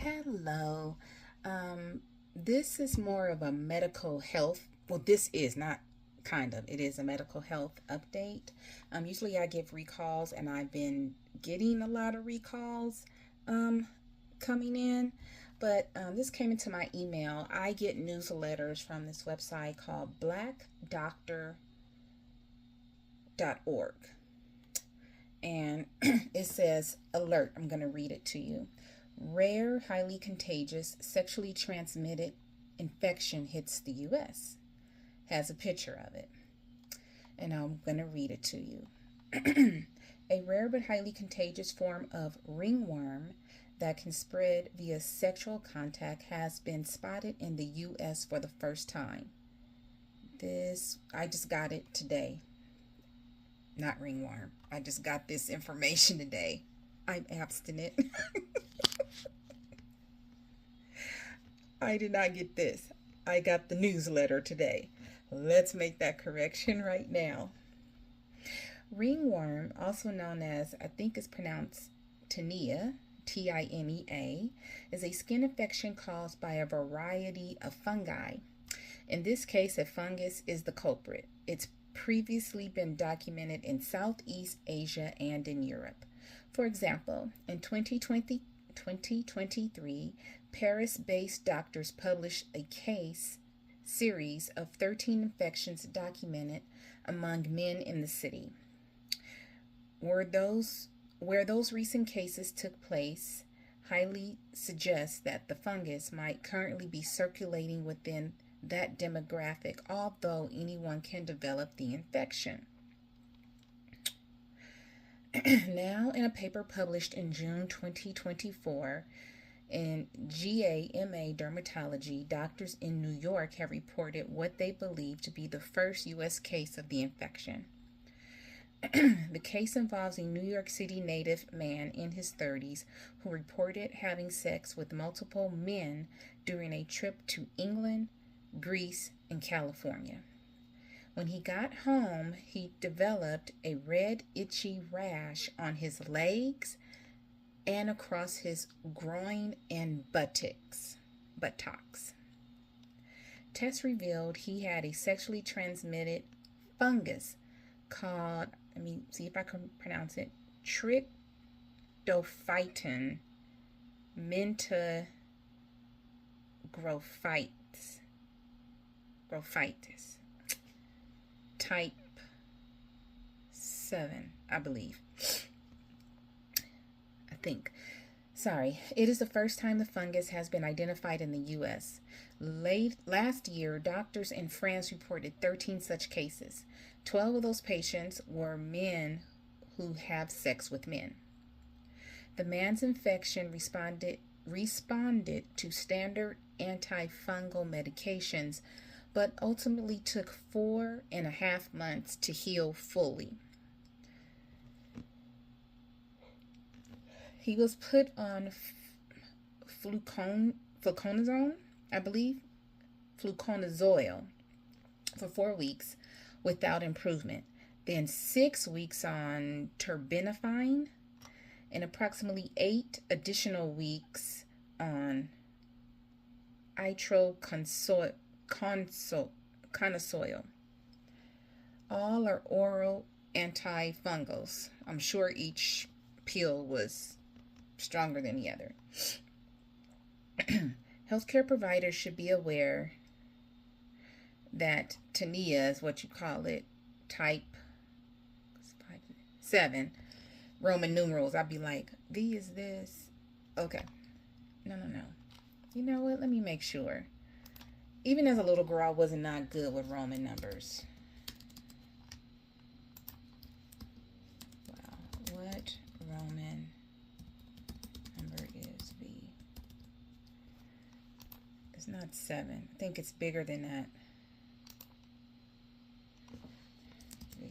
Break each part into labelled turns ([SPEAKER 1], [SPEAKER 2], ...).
[SPEAKER 1] Hello. This is more of a medical health. Well, this is not kind of. It is a medical health update. Usually I give recalls, and I've been getting a lot of recalls um, coming in. But this came into my email. I get newsletters from this website called blackdoctor.org. And it says, alert, I'm going to read it to you. Rare, highly contagious, sexually transmitted infection hits the U.S. Has a picture of it. And I'm going to read it to you. A rare but highly contagious form of ringworm that can spread via sexual contact has been spotted in the U.S. for the first time. I just got it today. Not ringworm. I just got this information today. I'm abstinent. I did not get this. I got the newsletter today. Let's make that correction right now. Ringworm, also known as, I think it's pronounced tinea, Tinea, is a skin infection caused by a variety of fungi. In this case, a fungus is the culprit. It's previously been documented in Southeast Asia and in Europe. For example, in 2023, Paris-based doctors published a case series of 13 infections documented among men in the city. Where those recent cases took place highly suggests that the fungus might currently be circulating within that demographic, although anyone can develop the infection. Now, in a paper published in June 2024 in JAMA Dermatology, doctors in New York have reported what they believe to be the first U.S. case of the infection. The case involves a New York City native man in his 30s who reported having sex with multiple men during a trip to England, Greece, and California. When he got home, he developed a red, itchy rash on his legs and across his groin and buttocks. Tests revealed he had a sexually transmitted fungus called, let me see if I can pronounce it, Trichophyton mentagrophytes. Type 7, I believe. I think. Sorry. It is the first time the fungus has been identified in the U.S. Last year, doctors in France reported 13 such cases. 12 of those patients were men who have sex with men. The man's infection responded to standard antifungal medications, but ultimately took 4.5 months to heal fully. He was put on fluconazole, I believe, fluconazole, for 4 weeks without improvement. Then 6 weeks on terbinafine and approximately 8 additional weeks on itraconazole. All are oral antifungals. I'm sure each pill was stronger than the other. Healthcare providers should be aware that tinea is what you call it, type 7, Roman numerals. I'd be like, V is this. Okay. No. You know what? Let me make sure. Even as a little girl, I wasn't not good with Roman numbers. Wow. What Roman number is V? It's not 7. I think it's bigger than that. V.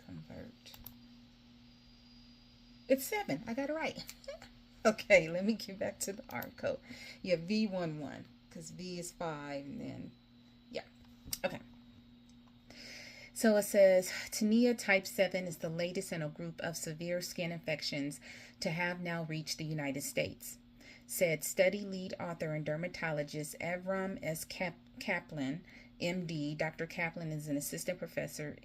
[SPEAKER 1] Convert. It's 7. I got it right. Okay, let me get back to the art code. Yeah, V11. Because V is 5, and then, yeah. Okay. So it says, tinea type 7 is the latest in a group of severe skin infections to have now reached the United States. said study lead author and dermatologist Avram S. Kaplan, MD. Dr. Kaplan is an assistant professor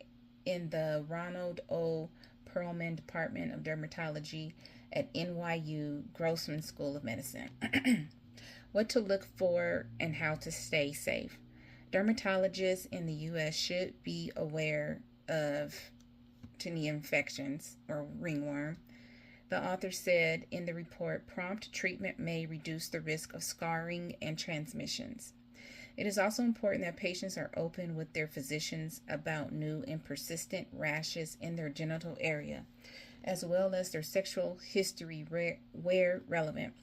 [SPEAKER 1] in the Ronald O. Perlman Department of Dermatology at NYU Grossman School of Medicine. What to look for and how to stay safe. Dermatologists in the U.S. should be aware of tinea infections or ringworm. The author said in the report, prompt treatment may reduce the risk of scarring and transmissions. It is also important that patients are open with their physicians about new and persistent rashes in their genital area, as well as their sexual history where relevant.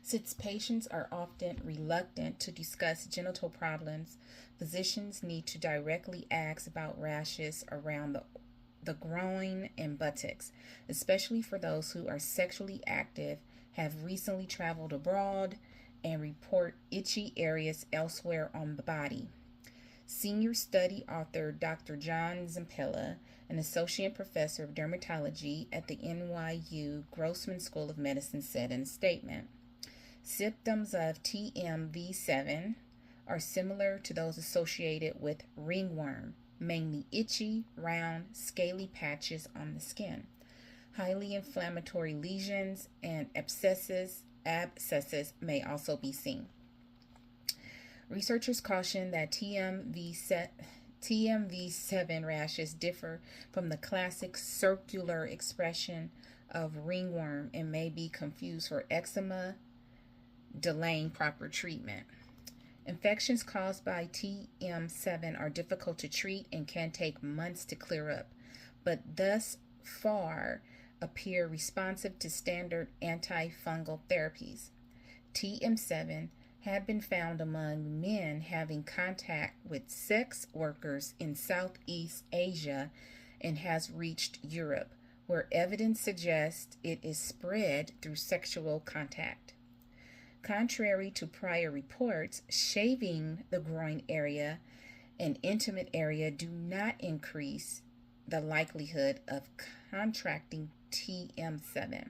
[SPEAKER 1] Since patients are often reluctant to discuss genital problems, physicians need to directly ask about rashes around the groin and buttocks, especially for those who are sexually active, have recently traveled abroad, and report itchy areas elsewhere on the body. Senior study author Dr. John Zampella, an associate professor of dermatology at the NYU Grossman School of Medicine, said in a statement, symptoms of TMV7 are similar to those associated with ringworm, mainly itchy, round, scaly patches on the skin. Highly inflammatory lesions and abscesses may also be seen. Researchers caution that TMV7 rashes differ from the classic circular expression of ringworm and may be confused for eczema, delaying proper treatment. Infections caused by TM7 are difficult to treat and can take months to clear up, but thus far appear responsive to standard antifungal therapies. TM7 had been found among men having contact with sex workers in Southeast Asia and has reached Europe, where evidence suggests it is spread through sexual contact. Contrary to prior reports, shaving the groin area and intimate area do not increase the likelihood of contracting TM7.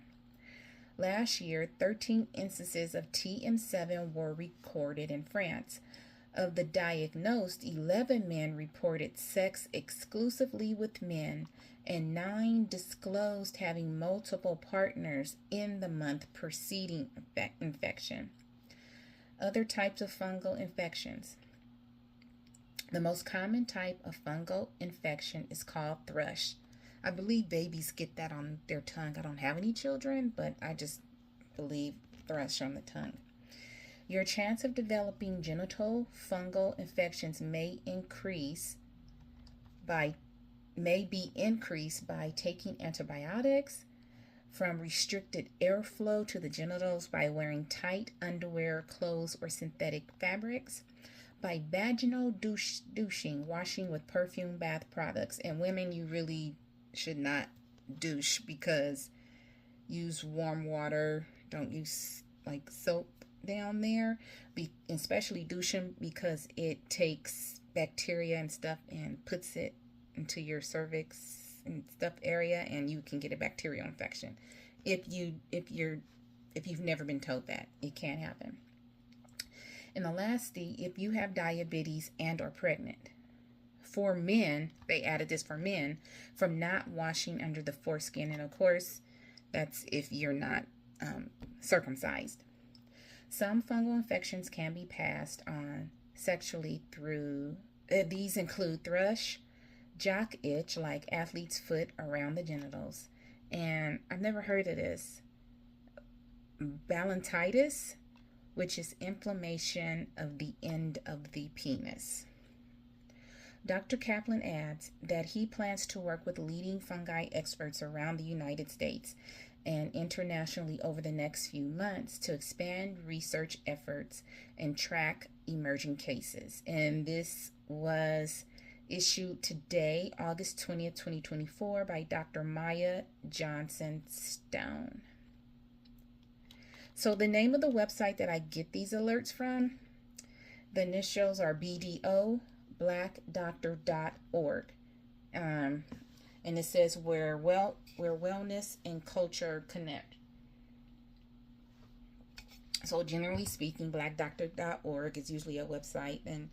[SPEAKER 1] Last year, 13 instances of TM7 were recorded in France. Of the diagnosed, 11 men reported sex exclusively with men, and 9 disclosed having multiple partners in the month preceding infection. Other types of fungal infections. The most common type of fungal infection is called thrush. I believe babies get that on their tongue. I don't have any children, but I just believe thrush on the tongue. Your chance of developing genital fungal infections may be increased by taking antibiotics, from restricted airflow to the genitals by wearing tight underwear, clothes, or synthetic fabrics, by vaginal douching, washing with perfume bath products. And women, you really should not douche, because use warm water. Don't use like soap down there, especially douching, because it takes bacteria and stuff and puts it into your cervix and stuff area, and you can get a bacterial infection. If you've never been told that, it can happen. And the last D, if you have diabetes and are pregnant. For men, they added this for men, from not washing under the foreskin, and of course, that's if you're not circumcised. Some fungal infections can be passed on sexually through, these include thrush, jock itch, like athlete's foot around the genitals, and I've never heard of this, balanitis, which is inflammation of the end of the penis. Dr. Kaplan adds that he plans to work with leading fungi experts around the United States and internationally over the next few months to expand research efforts and track emerging cases. And this was issued today, August 20th, 2024, by Dr. Maya Johnson Stone. So the name of the website that I get these alerts from, the initials are BDO, blackdoctor.org. and it says where wellness and culture connect. So generally speaking, blackdoctor.org is usually a website and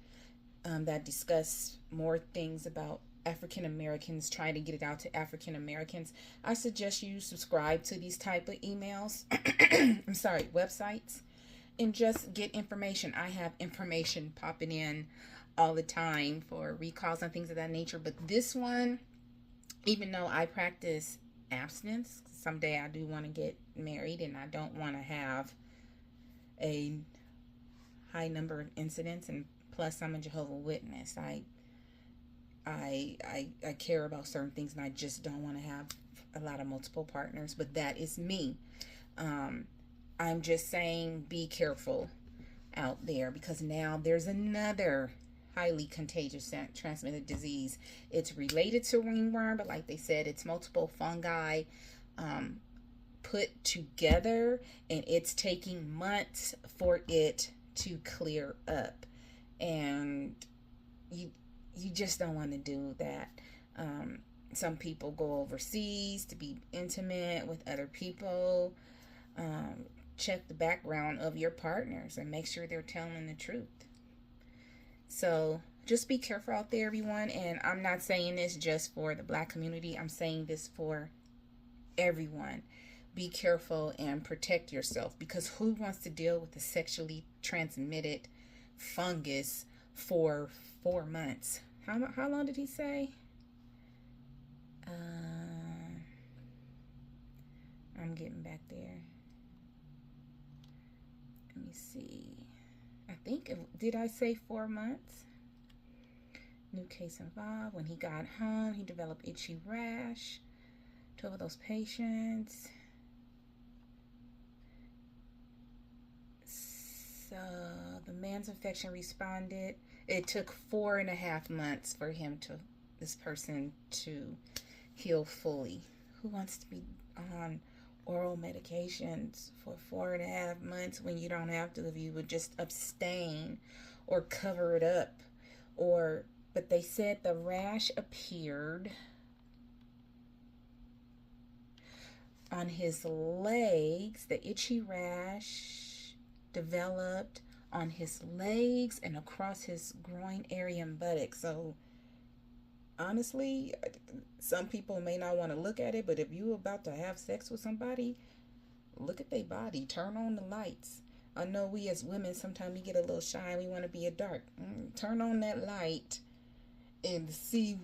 [SPEAKER 1] that discuss more things about African Americans, trying to get it out to African Americans. I suggest you subscribe to these type of emails. I'm sorry, websites, and just get information. I have information popping in all the time for recalls and things of that nature. But this one, even though I practice abstinence, someday I do want to get married and I don't want to have a high number of incidents, and plus I'm a Jehovah's Witness. I care about certain things and I just don't want to have a lot of multiple partners, but that is me. I'm just saying be careful out there, because now there's another highly contagious transmitted disease. It's related to ringworm, but like they said, it's multiple fungi put together, and it's taking months for it to clear up, and you just don't want to do that. Some people go overseas to be intimate with other people. Check the background of your partners and make sure they're telling the truth. So just be careful out there, everyone. And I'm not saying this just for the Black community. I'm saying this for everyone. Be careful and protect yourself, because who wants to deal with a sexually transmitted fungus for 4 months? How long did he say? I'm getting back there. Let me see. I think, did I say 4 months? New case involved. When he got home, he developed itchy rash. 12 of those patients. So the man's infection responded. It took 4.5 months for this person to heal fully. Who wants to be on oral medications for 4.5 months when you don't have to, if you would just abstain or cover it up? But they said the rash appeared on his legs. The itchy rash developed on his legs and across his groin area and buttocks. So honestly, some people may not want to look at it, but if you're about to have sex with somebody, look at their body. Turn on the lights. I know we as women, sometimes we get a little shy and we want to be a dark. Turn on that light and see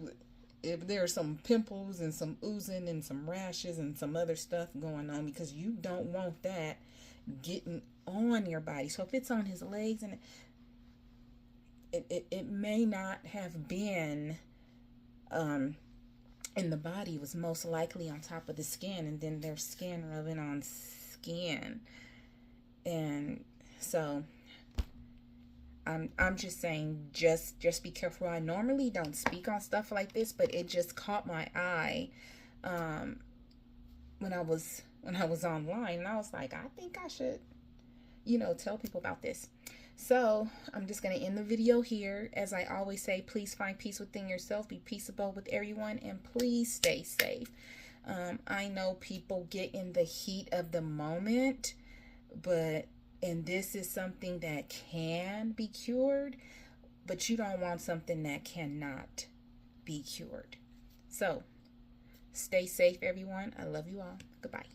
[SPEAKER 1] if there's some pimples and some oozing and some rashes and some other stuff going on, because you don't want that getting on your body. So if it's on his legs, and it may not have been in the body, it was most likely on top of the skin, and then there's skin rubbing on skin. And so I'm just saying, just be careful. I normally don't speak on stuff like this, but it just caught my eye when I was online, and I was like, I think I should tell people about this. So I'm just going to end the video here. As I always say, please find peace within yourself, be peaceable with everyone, and please stay safe. I know people get in the heat of the moment, and this is something that can be cured, but you don't want something that cannot be cured. So stay safe, everyone. I love you all. Goodbye.